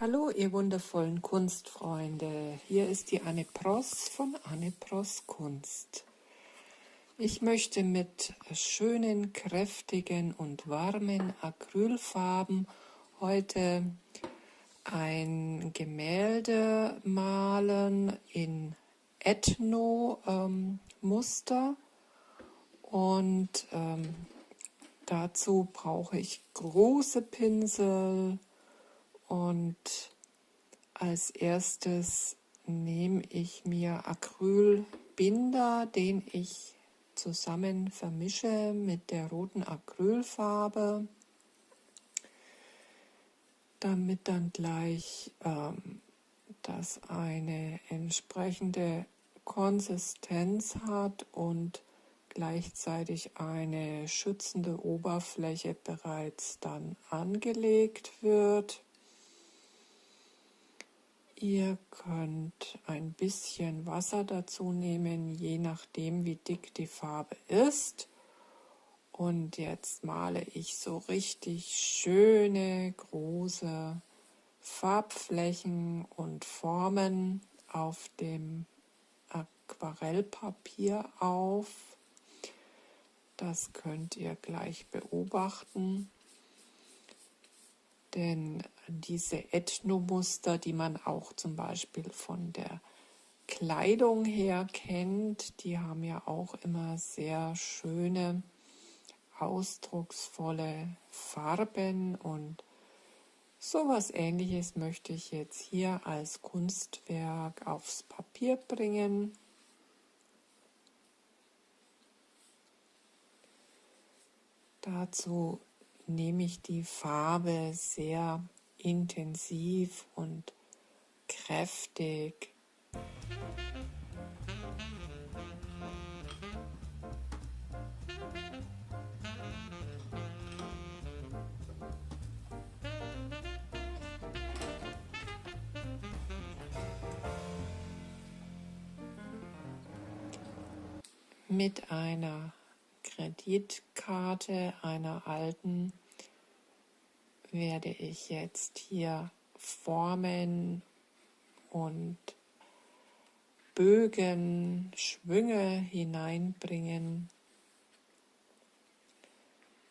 Hallo, ihr wundervollen Kunstfreunde. Hier ist die Anne Pross von Anne Pross Kunst. Ich möchte mit schönen, kräftigen und warmen Acrylfarben heute ein Gemälde malen in Ethno-Muster und dazu brauche ich große Pinsel. Und als erstes nehme ich mir Acrylbinder, den ich zusammen vermische mit der roten Acrylfarbe, damit dann gleich das eine entsprechende Konsistenz hat und gleichzeitig eine schützende Oberfläche bereits dann angelegt wird. Ihr könnt ein bisschen Wasser dazu nehmen, je nachdem wie dick die Farbe ist. Und jetzt male ich so richtig schöne, große Farbflächen und Formen auf dem Aquarellpapier auf. Das könnt ihr gleich beobachten. Denn diese Ethnomuster, die man auch zum Beispiel von der Kleidung her kennt, die haben ja auch immer sehr schöne, ausdrucksvolle Farben. Und sowas Ähnliches möchte ich jetzt hier als Kunstwerk aufs Papier bringen. Dazu nehme ich die Farbe sehr intensiv und kräftig. Mit einer Kreditkarte, einer alten, werde ich jetzt hier Formen und Bögen, Schwünge hineinbringen.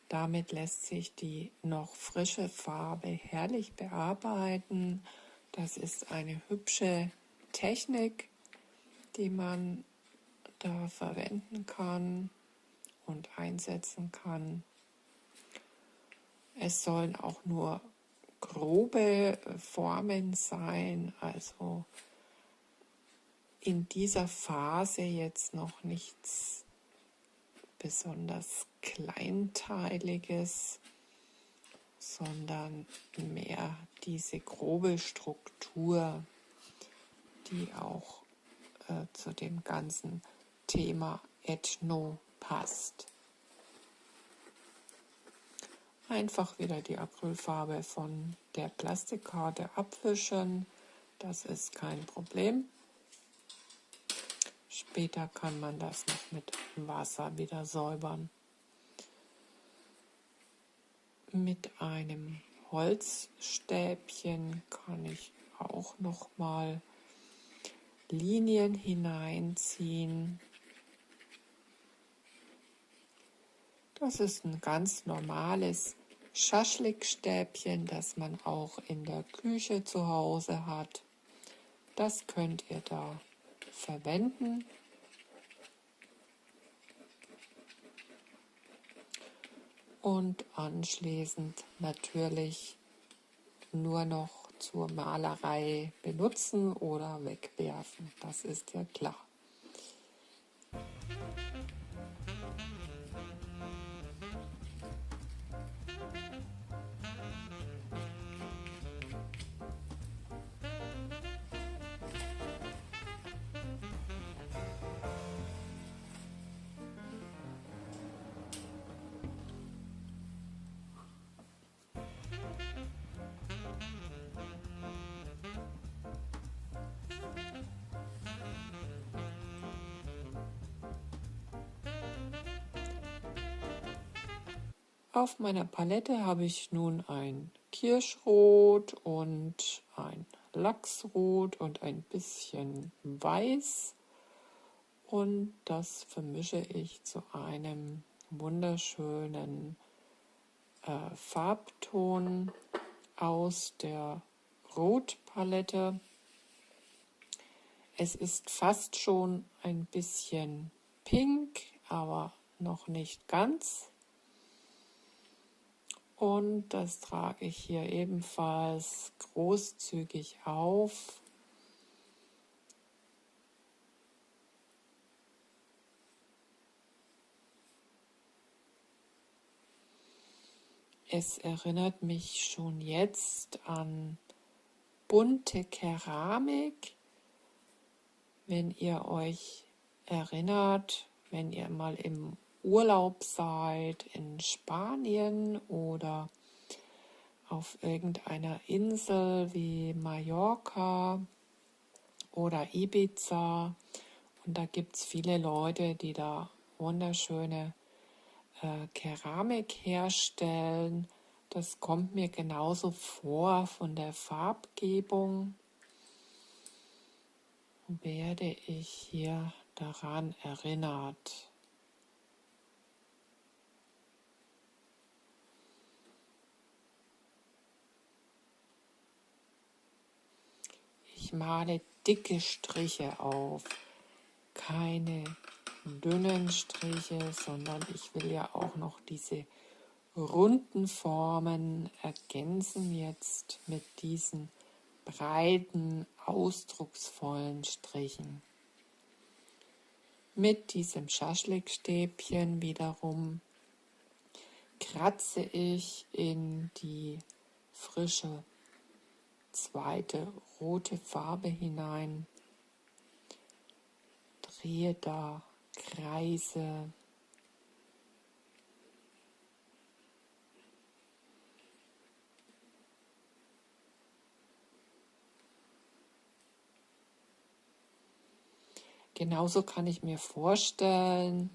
Damit lässt sich die noch frische Farbe herrlich bearbeiten. Das ist eine hübsche Technik, die man da verwenden kann und einsetzen kann. Es sollen auch nur grobe Formen sein, also in dieser Phase jetzt noch nichts besonders Kleinteiliges, sondern mehr diese grobe Struktur, die auch zu dem ganzen Thema Ethno passt. Einfach wieder die Acrylfarbe von der Plastikkarte abwischen, das ist kein Problem. Später kann man das noch mit Wasser wieder säubern. Mit einem Holzstäbchen kann ich auch noch mal Linien hineinziehen. Das ist ein ganz normales Schaschlikstäbchen, das man auch in der Küche zu Hause hat. Das könnt ihr da verwenden. Und anschließend natürlich nur noch zur Malerei benutzen oder wegwerfen. Das ist ja klar. Auf meiner Palette habe ich nun ein Kirschrot und ein Lachsrot und ein bisschen Weiß. Und das vermische ich zu einem wunderschönen Farbton aus der Rotpalette. Es ist fast schon ein bisschen pink, aber noch nicht ganz. Und das trage ich hier ebenfalls großzügig auf. Es erinnert mich schon jetzt an bunte Keramik. Wenn ihr euch erinnert, wenn ihr mal im Urlaub seid in Spanien oder auf irgendeiner Insel wie Mallorca oder Ibiza, und da gibt es viele Leute, die da wunderschöne Keramik herstellen. Das kommt mir genauso vor von der Farbgebung. Werde ich hier daran erinnert. Ich male dicke Striche auf, keine dünnen Striche, sondern ich will ja auch noch diese runden Formen ergänzen jetzt mit diesen breiten, ausdrucksvollen Strichen. Mit diesem Schaschlikstäbchen wiederum kratze ich in die frische zweite rote Farbe hinein, drehe da Kreise. Genauso kann ich mir vorstellen,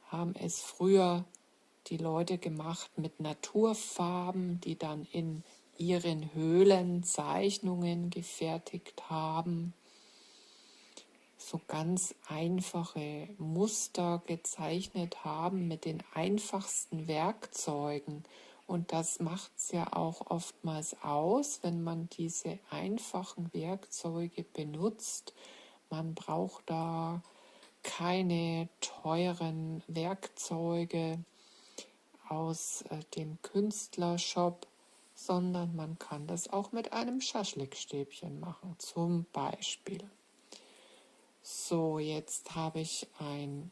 haben es früher die Leute gemacht mit Naturfarben, die dann in ihren Höhlen Zeichnungen gefertigt haben, so ganz einfache Muster gezeichnet haben mit den einfachsten Werkzeugen. Und das macht es ja auch oftmals aus, wenn man diese einfachen Werkzeuge benutzt. Man braucht da keine teuren Werkzeuge aus dem Künstlershop, sondern man kann das auch mit einem Schaschlikstäbchen machen, zum Beispiel. So, jetzt habe ich ein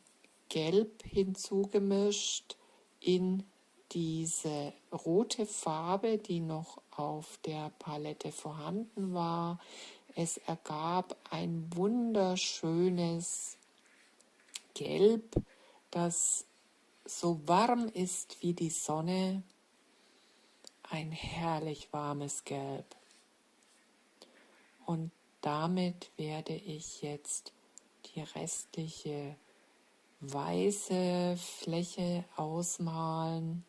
Gelb hinzugemischt in diese rote Farbe, die noch auf der Palette vorhanden war. Es ergab ein wunderschönes Gelb, das so warm ist wie die Sonne, ein herrlich warmes Gelb. Und damit werde ich jetzt die restliche weiße Fläche ausmalen.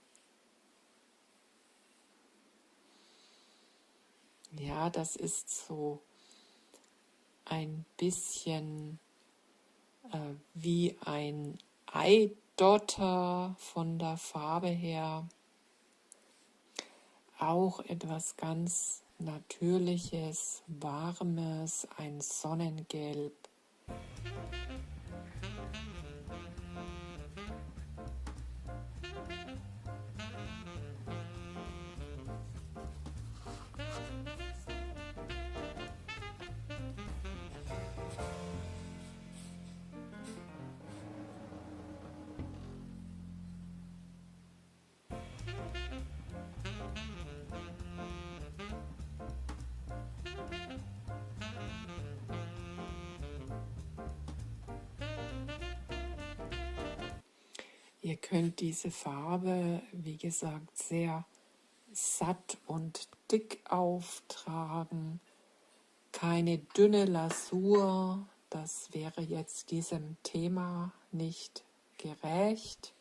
Ja, das ist so ein bisschen wie ein Eidotter von der Farbe her. Auch etwas ganz Natürliches, Warmes, ein Sonnengelb. Ihr könnt diese Farbe, wie gesagt, sehr satt und dick auftragen. Keine dünne Lasur, das wäre jetzt diesem Thema nicht gerecht.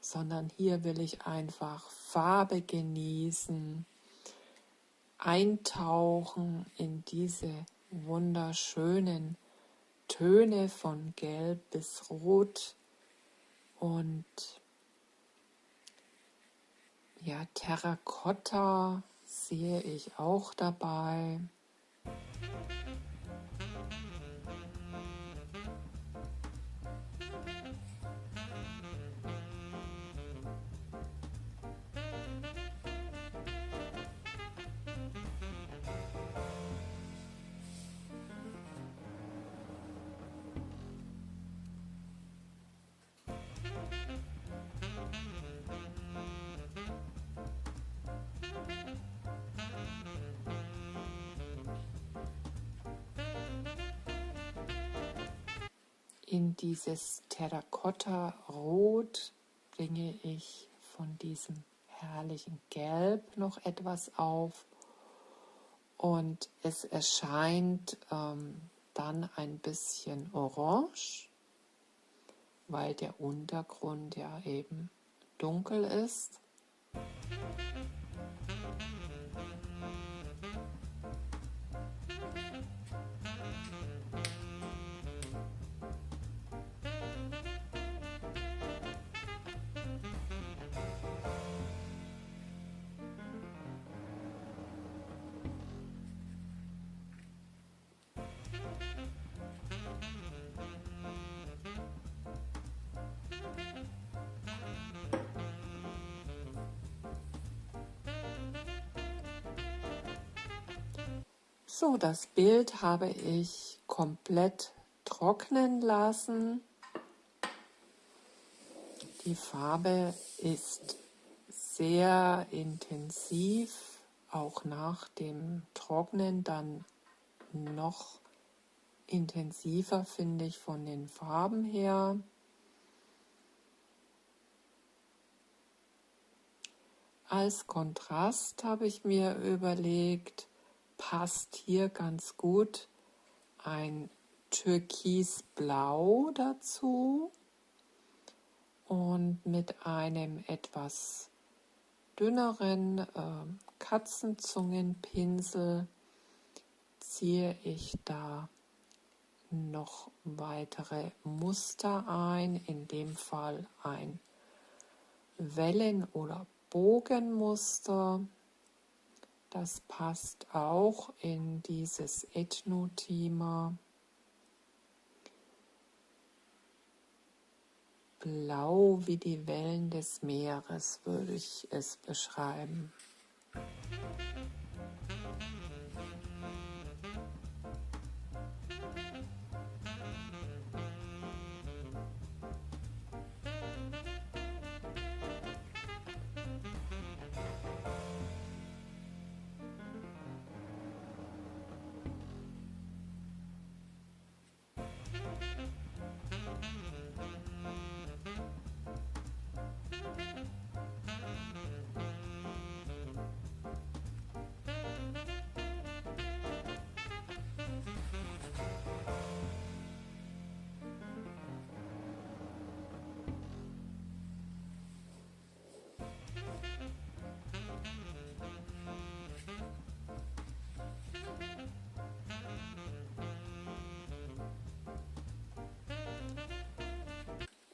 sondern hier will ich einfach Farbe genießen, eintauchen in diese wunderschönen Töne von Gelb bis Rot und ja, Terrakotta sehe ich auch dabei. In dieses Terrakotta-Rot bringe ich von diesem herrlichen Gelb noch etwas auf und es erscheint dann ein bisschen orange, weil der Untergrund ja eben dunkel ist. So, das Bild habe ich komplett trocknen lassen. Die Farbe ist sehr intensiv, auch nach dem Trocknen dann noch intensiver, finde ich, von den Farben her. Als Kontrast habe ich mir überlegt, passt hier ganz gut ein Türkisblau dazu und mit einem etwas dünneren Katzenzungenpinsel ziehe ich da noch weitere Muster ein, in dem Fall ein Wellen- oder Bogenmuster. Das passt auch in dieses Ethno-Thema. Blau wie die Wellen des Meeres würde ich es beschreiben.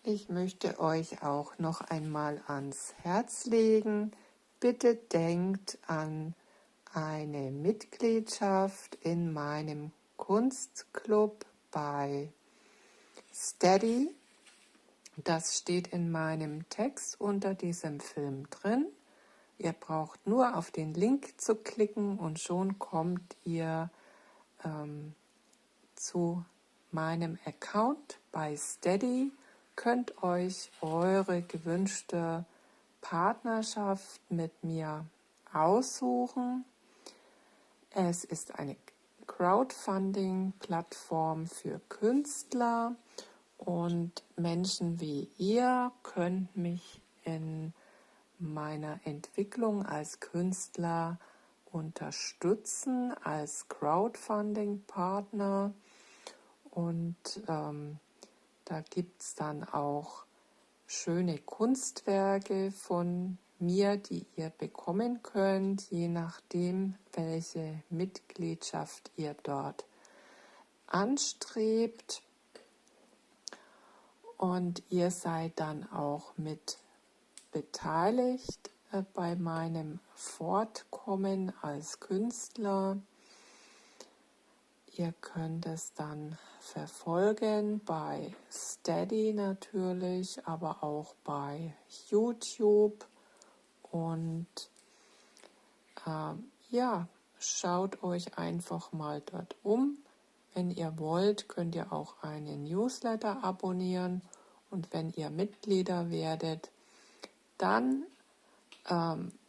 Ich möchte euch auch noch einmal ans Herz legen, bitte denkt an eine Mitgliedschaft in meinem Kunstclub bei Steady. Das steht in meinem Text unter diesem Film drin. Ihr braucht nur auf den Link zu klicken und schon kommt ihr zu meinem Account bei Steady, könnt euch eure gewünschte Partnerschaft mit mir aussuchen. Es ist eine Crowdfunding-Plattform für Künstler und Menschen wie ihr könnt mich in meiner Entwicklung als Künstler unterstützen, als Crowdfunding-Partner. Und da gibt es dann auch schöne Kunstwerke von mir, die ihr bekommen könnt, je nachdem, welche Mitgliedschaft ihr dort anstrebt. Und ihr seid dann auch mit beteiligt bei meinem Fortkommen als Künstler. Ihr könnt es dann verfolgen bei Steady natürlich, aber auch bei YouTube. Und ja, schaut euch einfach mal dort um. Wenn ihr wollt, könnt ihr auch einen Newsletter abonnieren. Und wenn ihr Mitglieder werdet, dann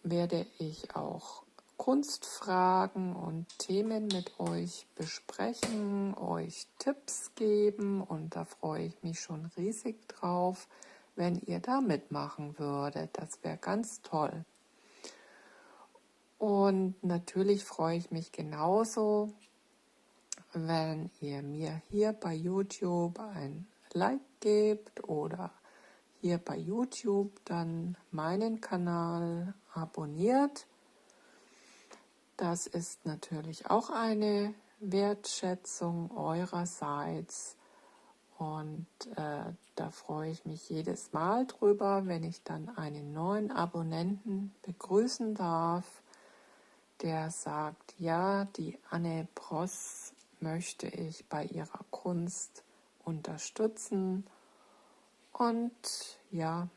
werde ich auch Kunstfragen und Themen mit euch besprechen, euch Tipps geben, und da freue ich mich schon riesig drauf, wenn ihr da mitmachen würdet. Das wäre ganz toll. Und natürlich freue ich mich genauso, wenn ihr mir hier bei YouTube ein Like gebt oder hier bei YouTube dann meinen Kanal abonniert. Das ist natürlich auch eine Wertschätzung eurerseits, und da freue ich mich jedes Mal drüber, wenn ich dann einen neuen Abonnenten begrüßen darf, der sagt, ja, die Anne Bross möchte ich bei ihrer Kunst unterstützen. Und ja,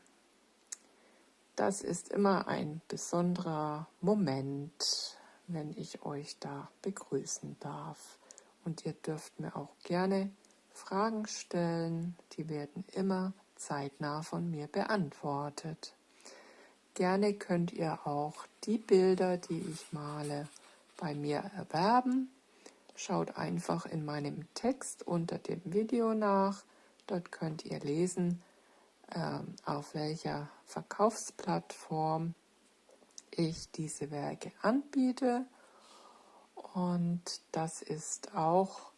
das ist immer ein besonderer Moment, wenn ich euch da begrüßen darf. Und ihr dürft mir auch gerne Fragen stellen, die werden immer zeitnah von mir beantwortet. Gerne könnt ihr auch die Bilder, die ich male, bei mir erwerben. Schaut einfach in meinem Text unter dem Video nach. Dort könnt ihr lesen, auf welcher Verkaufsplattform ich diese Werke anbiete. Und das ist auch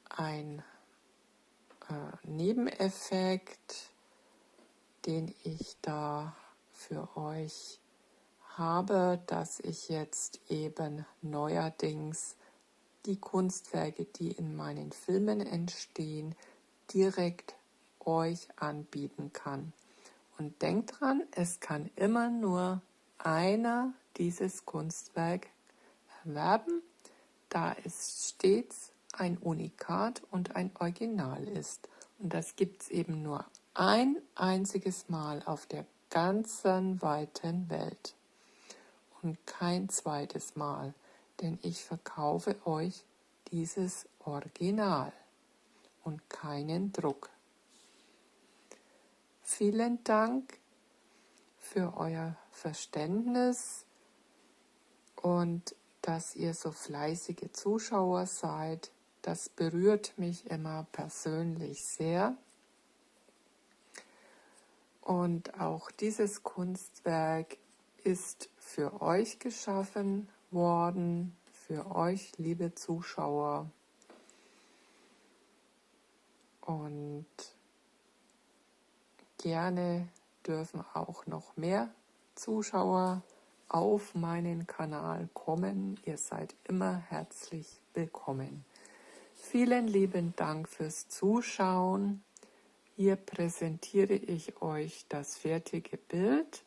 ein Nebeneffekt, den ich da für euch habe, dass ich jetzt eben neuerdings die Kunstwerke, die in meinen Filmen entstehen, direkt euch anbieten kann. Und denkt dran, es kann immer nur einer dieses Kunstwerk erwerben, da es stets ein Unikat und ein Original ist. Und das gibt es eben nur ein einziges Mal auf der ganzen weiten Welt. Und kein zweites Mal, denn ich verkaufe euch dieses Original und keinen Druck. Vielen Dank für euer Verständnis und dass ihr so fleißige Zuschauer seid. Das berührt mich immer persönlich sehr. Und auch dieses Kunstwerk ist für euch geschaffen worden, für euch, liebe Zuschauer. Und gerne dürfen auch noch mehr Zuschauer auf meinen Kanal kommen. Ihr seid immer herzlich willkommen. Vielen lieben Dank fürs Zuschauen. Hier präsentiere ich euch das fertige Bild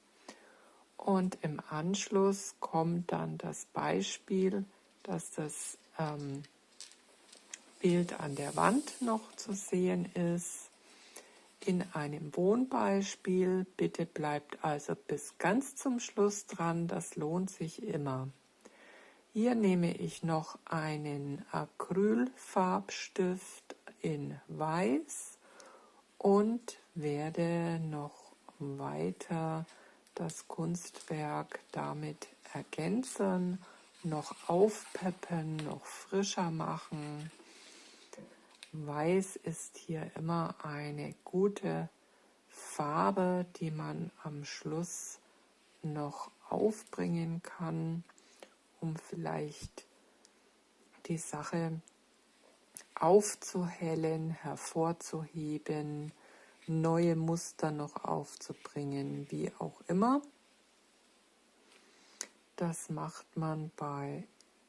und im Anschluss kommt dann das Beispiel, dass das Bild an der Wand noch zu sehen ist. In einem Wohnbeispiel. Bitte bleibt also bis ganz zum Schluss dran, das lohnt sich immer. Hier nehme ich noch einen Acrylfarbstift in Weiß und werde noch weiter das Kunstwerk damit ergänzen, noch aufpeppen, noch frischer machen. Weiß ist hier immer eine gute Farbe, die man am Schluss noch aufbringen kann, um vielleicht die Sache aufzuhellen, hervorzuheben, neue Muster noch aufzubringen, wie auch immer. Das macht man bei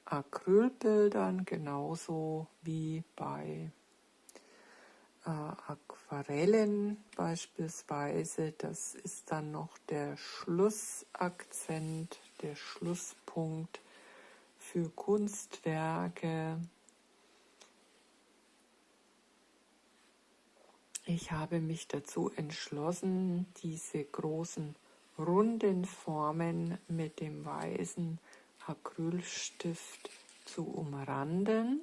Acrylbildern genauso wie bei Aquarellen beispielsweise. Das ist dann noch der Schlussakzent, der Schlusspunkt für Kunstwerke. Ich habe mich dazu entschlossen, diese großen runden Formen mit dem weißen Acrylstift zu umranden.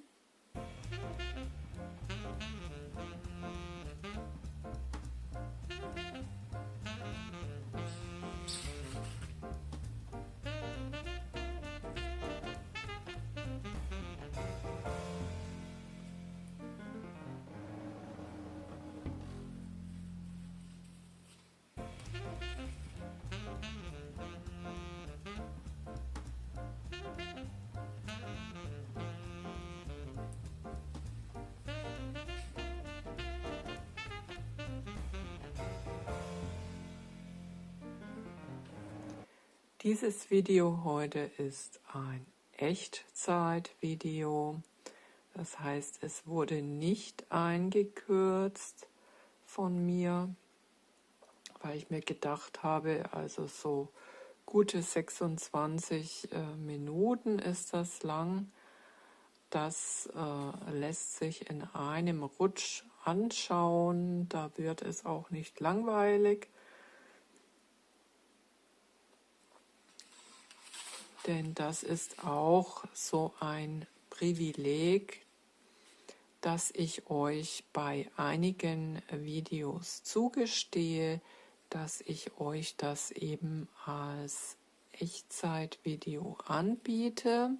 Dieses Video heute ist ein Echtzeitvideo, das heißt, es wurde nicht eingekürzt von mir, weil ich mir gedacht habe, also so gute 26 Minuten ist das lang. Das lässt sich in einem Rutsch anschauen, da wird es auch nicht langweilig. Denn das ist auch so ein Privileg, dass ich euch bei einigen Videos zugestehe, dass ich euch das eben als Echtzeitvideo anbiete.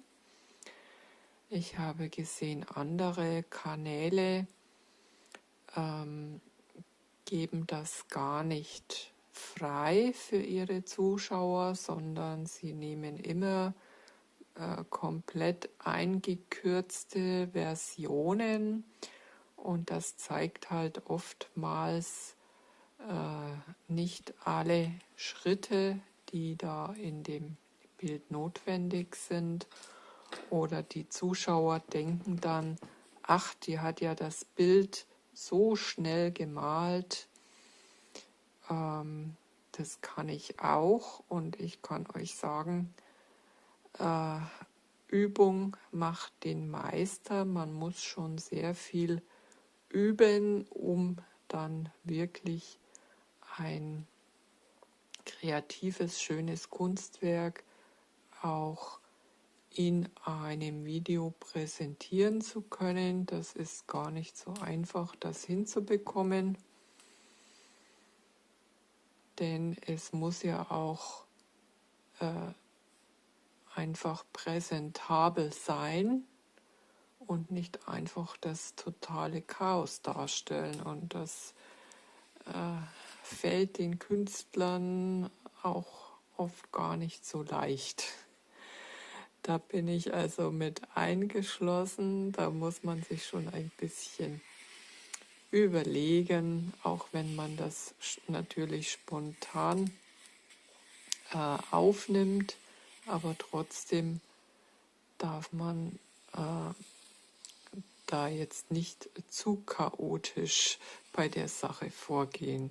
Ich habe gesehen, andere Kanäle geben das gar nicht frei für ihre Zuschauer, sondern sie nehmen immer komplett eingekürzte Versionen und das zeigt halt oftmals nicht alle Schritte, die da in dem Bild notwendig sind, oder die Zuschauer denken dann, ach, die hat ja das Bild so schnell gemalt, das kann ich auch, und ich kann euch sagen, Übung macht den Meister. Man muss schon sehr viel üben, um dann wirklich ein kreatives, schönes Kunstwerk auch in einem Video präsentieren zu können. Das ist gar nicht so einfach, das hinzubekommen. Denn es muss ja auch einfach präsentabel sein und nicht einfach das totale Chaos darstellen. Und das fällt den Künstlern auch oft gar nicht so leicht. Da bin ich also mit eingeschlossen. Da muss man sich schon ein bisschen überlegen, auch wenn man das natürlich spontan aufnimmt, aber trotzdem darf man da jetzt nicht zu chaotisch bei der Sache vorgehen.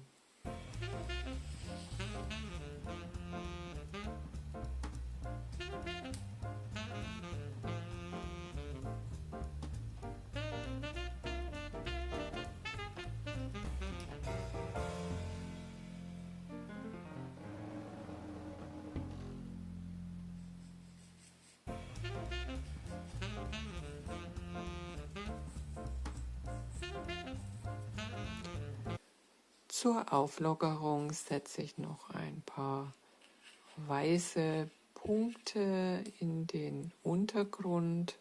Zur Auflockerung setze ich noch ein paar weiße Punkte in den Untergrund.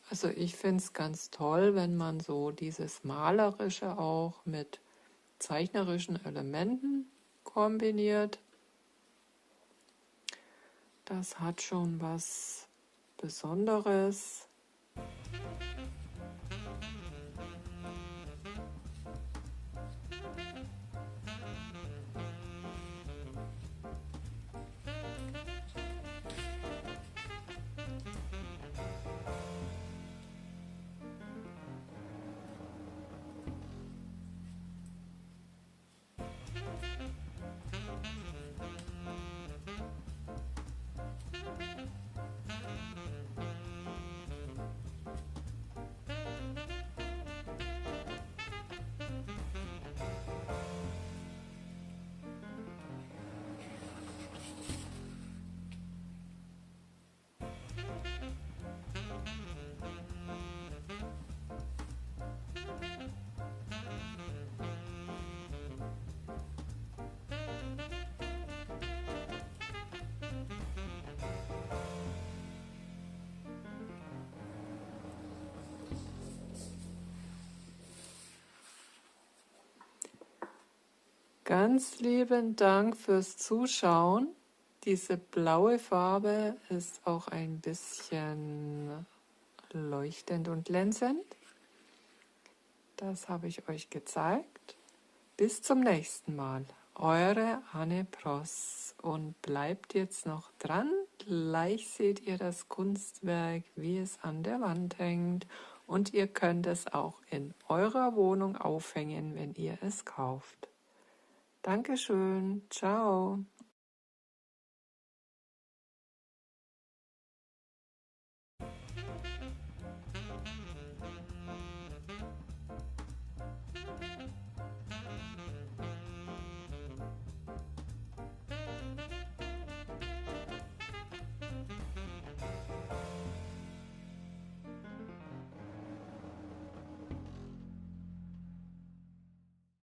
Also ich finde es ganz toll, wenn man so dieses Malerische auch mit zeichnerischen Elementen kombiniert. Das hat schon was Besonderes. Ganz lieben Dank fürs Zuschauen. Diese blaue Farbe ist auch ein bisschen leuchtend und glänzend. Das habe ich euch gezeigt. Bis zum nächsten Mal. Eure Anne Pross. Und bleibt jetzt noch dran. Gleich seht ihr das Kunstwerk, wie es an der Wand hängt. Und ihr könnt es auch in eurer Wohnung aufhängen, wenn ihr es kauft. Dankeschön. Ciao.